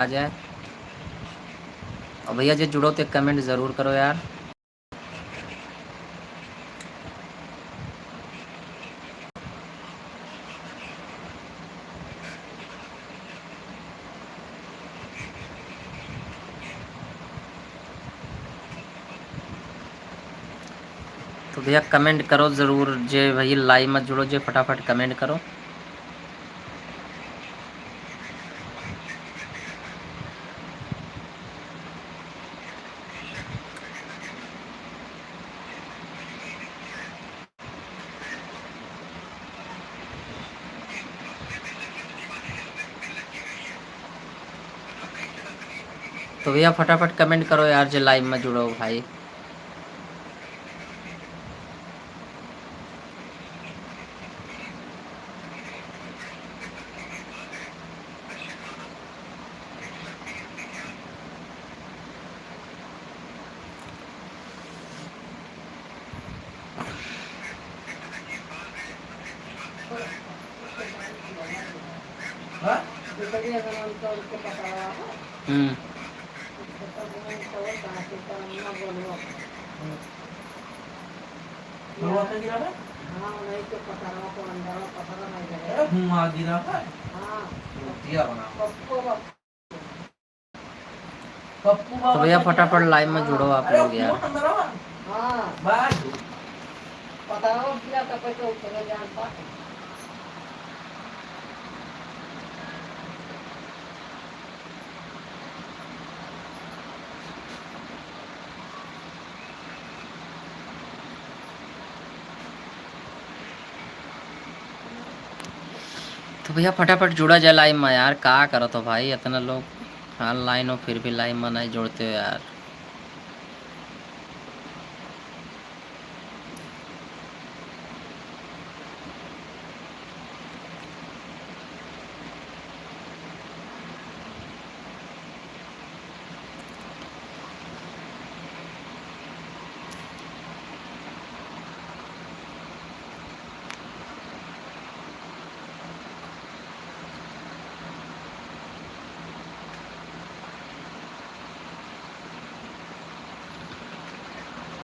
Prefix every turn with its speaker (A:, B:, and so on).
A: आ जाए। और भैया जो जुड़ो तो कमेंट ज़रूर करो यार। तो भैया कमेंट करो ज़रूर, जे भैया लाइव मत जुड़ो, जे फटाफट कमेंट करो। तो भैया फटाफट कमेंट करो यार, जो लाइव में जुड़ो भाई। तो भैया फटाफट लाइव में जुड़ो आप लोग यार। तो भैया फटाफट जुड़ा जाए लाइव में यार, का करो तो भाई इतना लोग ऑनलाइन हो फिर भी लाइव में नहीं जोड़ते हो यार।